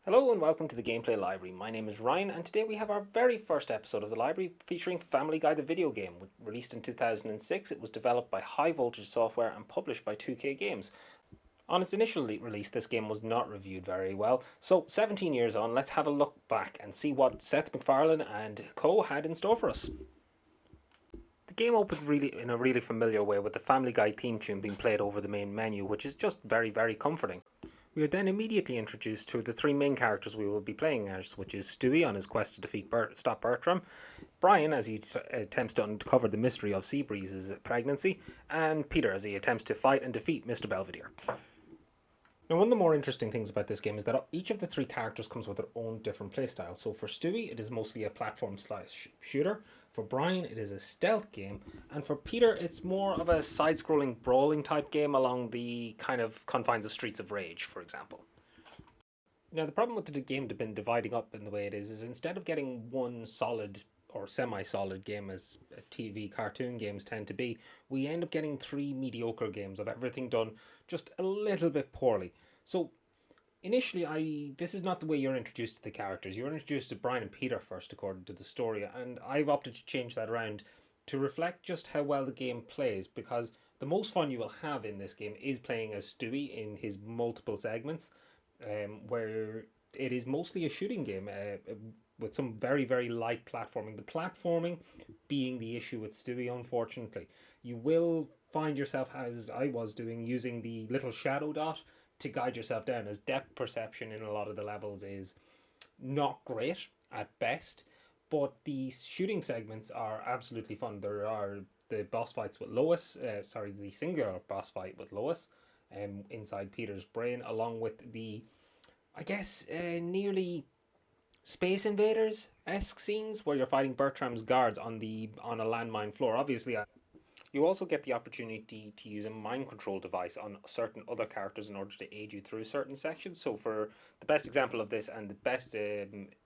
Hello and welcome to the Gameplay Library. My name is Ryan and today we have our very first episode of the library featuring Family Guy the video game. Released in 2006, it was developed by High Voltage Software and published by 2K Games. On its initial release, this game was not reviewed very well, so 17 years on, let's have a look back and see what Seth MacFarlane and co had in store for us. The game opens really in a really familiar way with the Family Guy theme tune being played over the main menu, which is just very, very comforting. We are then immediately introduced to the three main characters we will be playing as, which is Stewie on his quest to defeat stop Bertram, Brian as he attempts to uncover the mystery of Seabreeze's pregnancy, and Peter as he attempts to fight and defeat Mr. Belvedere. Now, one of the more interesting things about this game is that each of the three characters comes with their own different playstyle. So for Stewie, it is mostly a platform slash shooter. For Brian, it is a stealth game. And for Peter, it's more of a side-scrolling brawling type game along the kind of confines of Streets of Rage, for example. Now, the problem with the game been dividing up in the way it is instead of getting one solid or semi-solid game as TV cartoon games tend to be, we end up getting three mediocre games of everything done just a little bit poorly. So initially, this is not the way you're introduced to the characters. You're introduced to Brian and Peter first, according to the story, and I've opted to change that around to reflect just how well the game plays, because the most fun you will have in this game is playing as Stewie in his multiple segments, where it is mostly a shooting game with some very, very light platforming. The platforming being the issue with Stewie, unfortunately. You will find yourself, as I was doing, using the little shadow dot to guide yourself down, as depth perception in a lot of the levels is not great at best. But the shooting segments are absolutely fun. There are the boss fights with Lois, the singular boss fight with Lois inside Peter's brain, along with the, I guess, nearly Space Invaders esque scenes where you're fighting Bertram's guards on a landmine floor. Obviously, you also get the opportunity to use a mind control device on certain other characters in order to aid you through certain sections. So, for the best example of this, and the best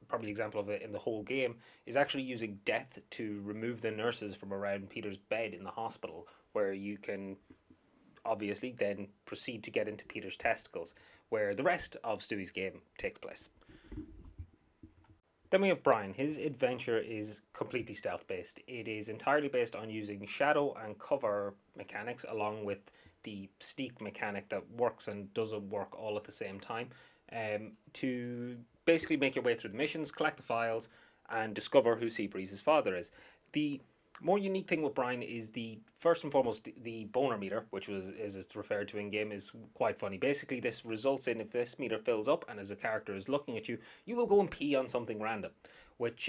probably example of it in the whole game, is actually using death to remove the nurses from around Peter's bed in the hospital, where you can obviously then proceed to get into Peter's testicles, where the rest of Stewie's game takes place. Then we have Brian. His adventure is completely stealth based. It is entirely based on using shadow and cover mechanics along with the sneak mechanic that works and doesn't work all at the same time, to basically make your way through the missions, collect the files, and discover who Seabreeze's father is. The more unique thing with Brian is the first and foremost the boner meter, which is it's referred to in game, is quite funny. Basically, this results in, if this meter fills up and as a character is looking at you, you will go and pee on something random, which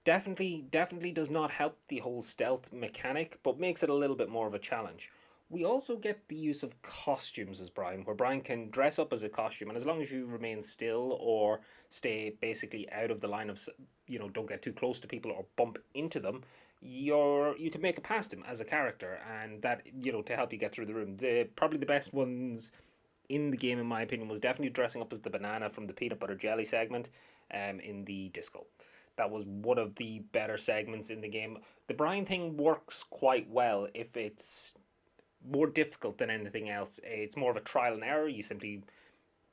definitely does not help the whole stealth mechanic, but makes it a little bit more of a challenge. We also get the use of costumes as Brian, where Brian can dress up as a costume, and as long as you remain still or stay basically out of the line of, don't get too close to people or bump into them, you can make it past him as a character, and that, to help you get through the room. Probably the best ones in the game, in my opinion, was definitely dressing up as the banana from the peanut butter jelly segment, in the disco. That was one of the better segments in the game. The Brian thing works quite well if it's more difficult than anything else. It's more of a trial and error. You simply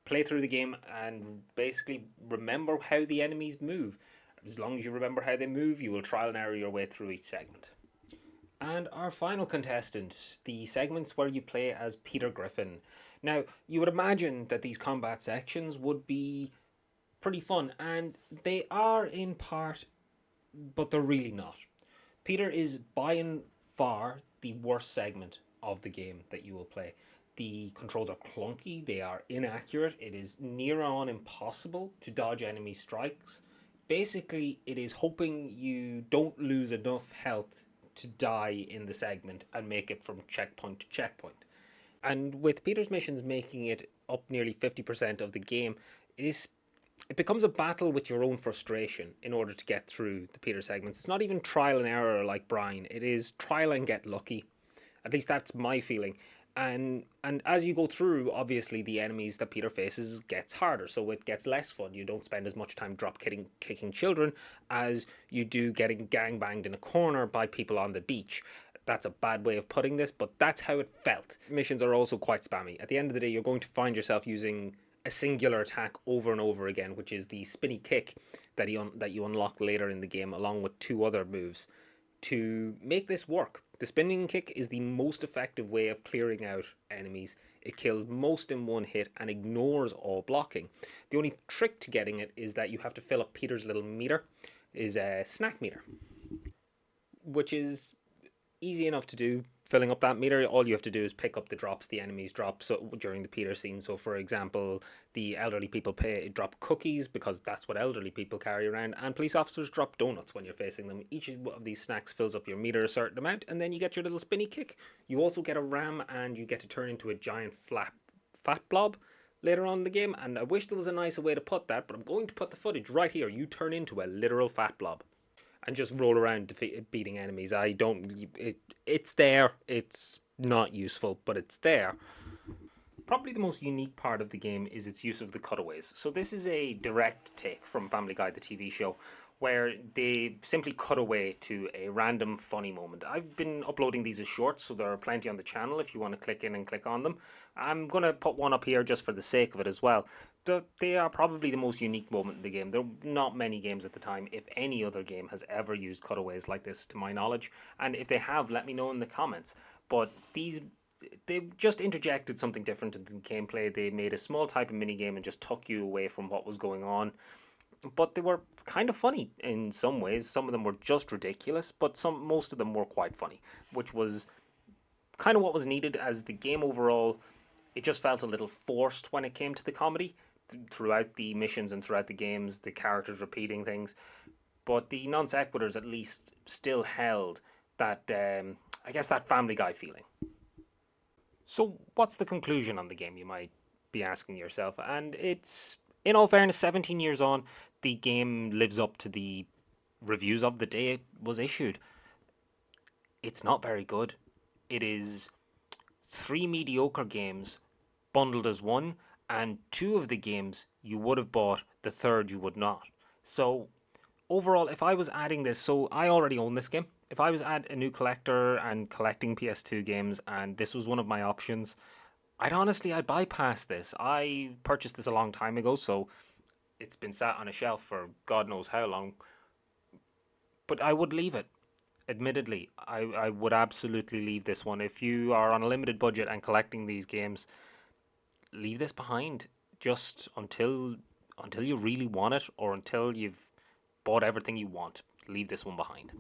play through the game and basically remember how the enemies move. As long as you remember how they move, you will trial and error your way through each segment. And our final contestant, the segments where you play as Peter Griffin. Now, you would imagine that these combat sections would be pretty fun, and they are in part, but they're really not. Peter is by and far the worst segment of the game that you will play. The controls are clunky, they are inaccurate, it is near on impossible to dodge enemy strikes. Basically, it is hoping you don't lose enough health to die in the segment and make it from checkpoint to checkpoint. And with Peter's missions making it up nearly 50% of the game, it becomes a battle with your own frustration in order to get through the Peter segments. It's not even trial and error like Brian. It is trial and get lucky. At least that's my feeling. And as you go through, obviously the enemies that Peter faces gets harder, so it gets less fun. You don't spend as much time drop kicking children as you do getting gangbanged in a corner by people on the beach. That's a bad way of putting this, but that's how it felt. Missions are also quite spammy. At the end of the day, you're going to find yourself using a singular attack over and over again, which is the spinny kick that you unlock later in the game, along with two other moves to make this work. The spinning kick is the most effective way of clearing out enemies. It kills most in one hit and ignores all blocking. The only trick to getting it is that you have to fill up Peter's little meter, is a snack meter, which is easy enough to do. Filling up that meter, all you have to do is pick up the drops the enemies drop during the Peter scene. So, for example, the elderly people drop cookies because that's what elderly people carry around, and police officers drop donuts when you're facing them. Each of these snacks fills up your meter a certain amount, and then you get your little spinny kick. You also get a ram, and you get to turn into a giant fat blob later on in the game. And I wish there was a nicer way to put that, but I'm going to put the footage right here. You turn into a literal fat blob and just roll around beating enemies. I don't. It's there. It's not useful, but it's there. Probably the most unique part of the game is its use of the cutaways. So this is a direct take from Family Guy, the TV show, where they simply cut away to a random funny moment. I've been uploading these as shorts, so there are plenty on the channel if you want to click in and click on them. I'm going to put one up here just for the sake of it as well. They are probably the most unique moment in the game. There are not many games at the time, if any other game has ever used cutaways like this to my knowledge. And if they have, let me know in the comments. But they just interjected something different in the gameplay. They made a small type of mini game and just took you away from what was going on. But they were kind of funny in some ways. Some of them were just ridiculous, but most of them were quite funny, which was kind of what was needed. As the game overall, it just felt a little forced when it came to the comedy throughout the missions and throughout the games, the characters repeating things. But the non sequiturs at least still held that, I guess, that Family Guy feeling. So, what's the conclusion on the game, you might be asking yourself? And it's, in all fairness, 17 years on, the game lives up to the reviews of the day it was issued. It's not very good. It is three mediocre games bundled as one, and two of the games you would have bought, the third you would not. So, overall, if I was adding this, so I already own this game. If I was add a new collector and collecting PS2 games, and this was one of my options, I'd bypass this. I purchased this a long time ago, so it's been sat on a shelf for God knows how long. But I would leave it. Admittedly, I would absolutely leave this one. If you are on a limited budget and collecting these games, leave this behind. Just until you really want it, or until you've bought everything you want. Leave this one behind.